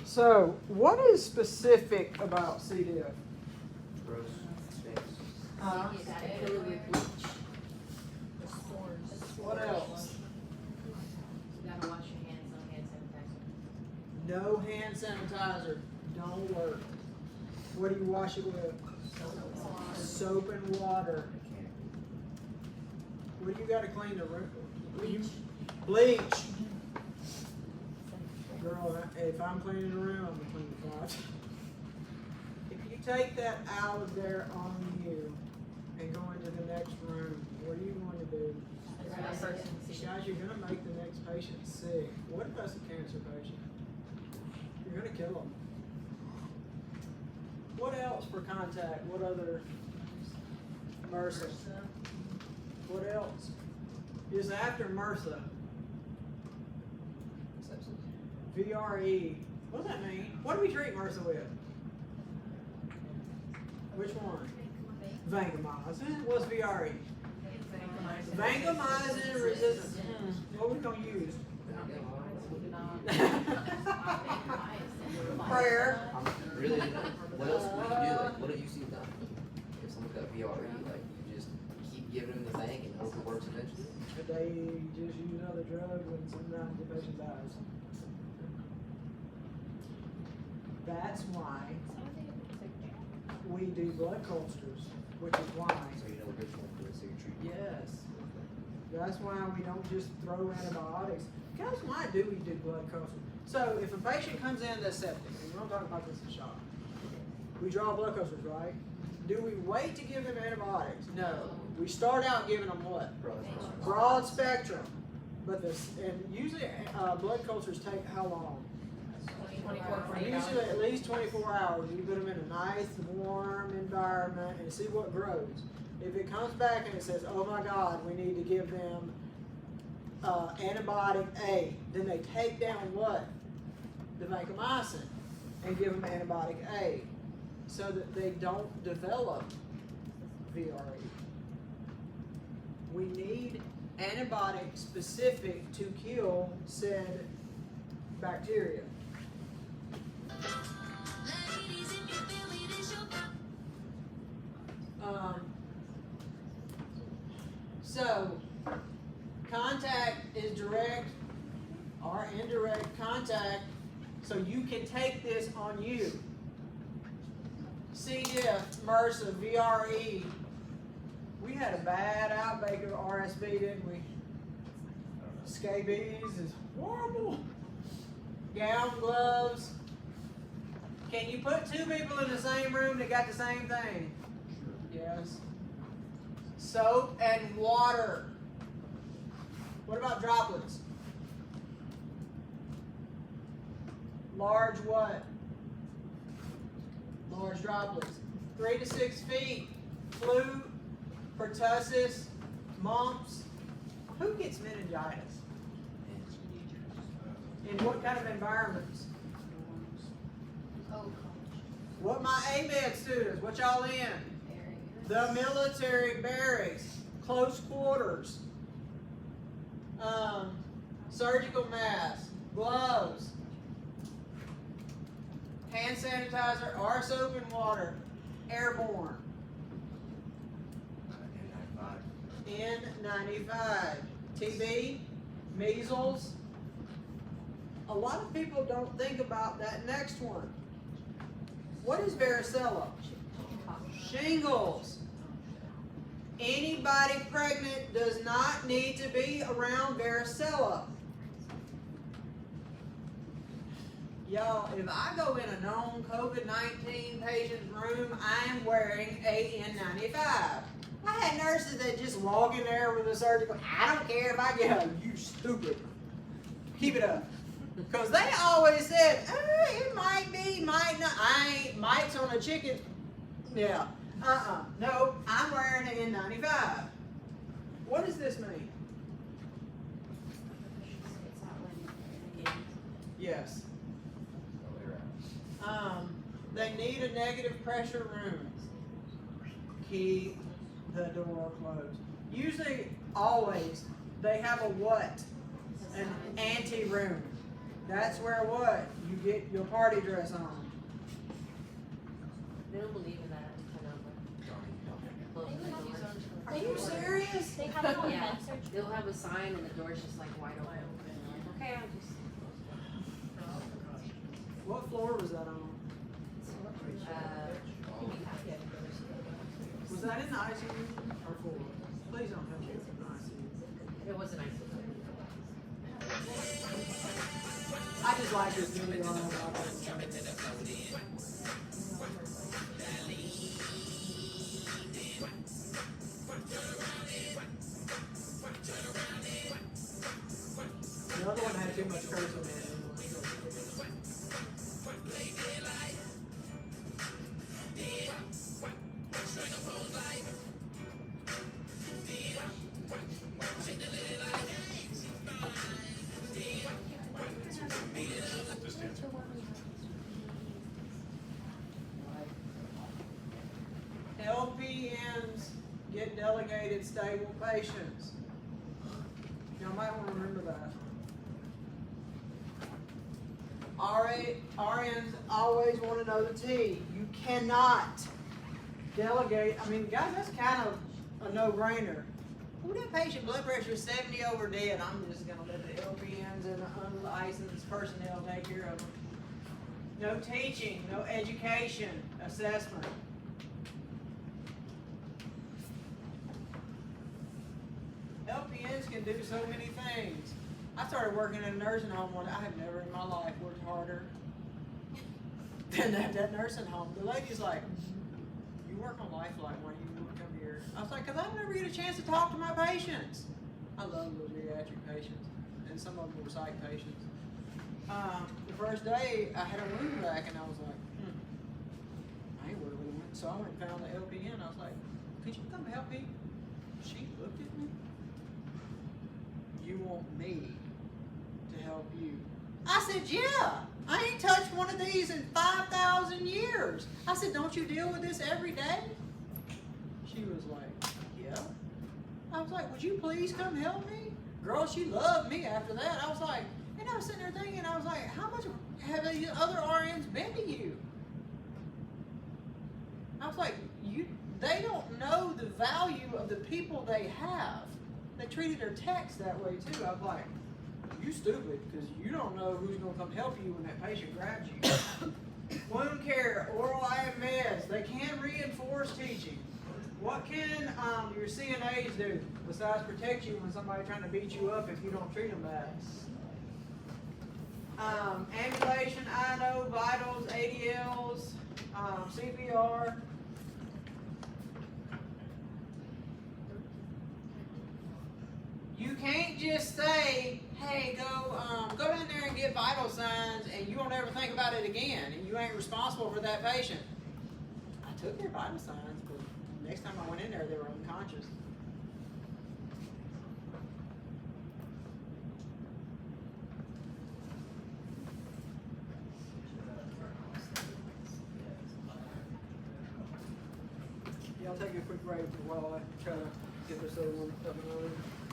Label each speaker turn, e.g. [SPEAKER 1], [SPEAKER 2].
[SPEAKER 1] So, what is specific about C. diff?
[SPEAKER 2] Gross stinks.
[SPEAKER 1] Huh?
[SPEAKER 3] You gotta kill it with bleach. The spores.
[SPEAKER 1] What else?
[SPEAKER 3] You gotta wash your hands on hand sanitizer.
[SPEAKER 1] No hand sanitizer. Don't work. What do you wash it with? Soap and water. What do you got to clean the room?
[SPEAKER 3] Bleach.
[SPEAKER 1] Bleach. Girl, if I'm cleaning the room, I'm gonna clean the closet. If you take that out of there on you and go into the next room, what are you going to do? Guys, you're gonna make the next patient sick. What if that's a cancer patient? You're gonna kill them. What else for contact? What other? MRSA. What else? Is after MRSA. VRE. What does that mean? What do we treat MRSA with? Which one? Vancomycin. What's VRE? Vancomycin resistant. What are we going to use? Prayer.
[SPEAKER 2] Really? What else would you do? Like, what have you seen done? If someone's got VRE, like, you just keep giving them the thing and hope it works eventually?
[SPEAKER 1] They just use other drugs and sometimes the patient dies. That's why we do blood cultures, which is why.
[SPEAKER 2] So you know which one to do, so you treat.
[SPEAKER 1] Yes. That's why we don't just throw antibiotics. Guys, why do we do blood culture? So if a patient comes in that's septic, and we're not talking about this in shock, we draw blood cultures, right? Do we wait to give them antibiotics? No. We start out giving them what? Broad spectrum. But this, and usually blood cultures take how long?
[SPEAKER 3] 24
[SPEAKER 1] Usually at least 24 hours. You put them in a nice, warm environment and see what grows. If it comes back and it says, oh my God, we need to give them antibiotic A, then they take down what? The vancomycin and give them antibiotic A so that they don't develop VRE. We need antibiotics specific to kill said bacteria. So, contact is direct or indirect contact, so you can take this on you. C. diff, MRSA, VRE. We had a bad outbreak of RSV, didn't we? Scabies is horrible. Gown gloves. Can you put two people in the same room that got the same thing? Yes. Soap and water. What about droplets? Large what? Large droplets. 3 to 6 feet. Flu, pertussis, mumps. Who gets meningitis? In what kind of environments? What my AMED students, what y'all in? The military barracks, close quarters, surgical masks, gloves, hand sanitizer, or soap and water, airborne. N95, TB, measles. A lot of people don't think about that next one. What is varicella? Shingles. Anybody pregnant does not need to be around varicella. Y'all, if I go in a known COVID-19 patient's room, I am wearing a N95. I had nurses that just walk in there with a surgical, I don't care if I get you stupid. Keep it up. Because they always said, it might be, might not. I ain't mites on a chicken. Yeah. No, I'm wearing an N95. What does this mean? Yes. They need a negative pressure room. Keep the door closed. Usually, always, they have a what? An ante room. That's where what? You get your party dress on.
[SPEAKER 3] They don't believe in that kind of closing the doors.
[SPEAKER 1] Are you serious?
[SPEAKER 4] They have it on
[SPEAKER 3] Yeah.
[SPEAKER 4] med surg.
[SPEAKER 3] They'll have a sign and the door's just like wide open. And they're like, okay, I'll just.
[SPEAKER 1] What floor was that on? Was that in the ICU or floor? Please don't tell me it was in the ICU.
[SPEAKER 3] It was a nice.
[SPEAKER 1] I just like this video. The other one had too much cursing in it. LPNs get delegated stable patients. Y'all might want to remember that. RNs always want to know the T. You cannot delegate. I mean, guys, that's kind of a no-brainer. Who that patient blood pressure is 70 over dead? I'm just gonna let the LPNs and the unlicensed personnel take care of them. No teaching, no education, assessment. LPNs can do so many things. I started working in a nursing home one. I have never in my life worked harder than that nursing home. The lady's like, "You work on Lifeline. Why do you want to come here?" I was like, "Cause I never get a chance to talk to my patients." I love those geriatric patients, and some of them were psych patients. The first day I had a wound back, and I was like, I ain't really went. So I went and found the LPN. I was like, "Could you come help me?" She looked at me. "You want me to help you?" I said, "Yeah. I ain't touched one of these in 5,000 years. I said, "Don't you deal with this every day?" She was like, "Yeah." I was like, "Would you please come help me?" Girl, she loved me after that. I was like, and I was sitting there thinking, I was like, how much have the other RNs been to you? I was like, they don't know the value of the people they have. They treated their techs that way too. I was like, you stupid, because you don't know who's going to come help you when that patient grabs you. Wound care, oral IM meds, they can reinforce teaching. What can your CNAs do besides protect you when somebody's trying to beat you up if you don't treat them bad? Ambulation, INO, vitals, ADLs, CPR. You can't just say, "Hey, go down there and get vital signs," and you won't ever think about it again, and you ain't responsible for that patient. I took their vital signs, but next time I went in there, they were unconscious. Y'all take a quick break while I try to get this other one up and running.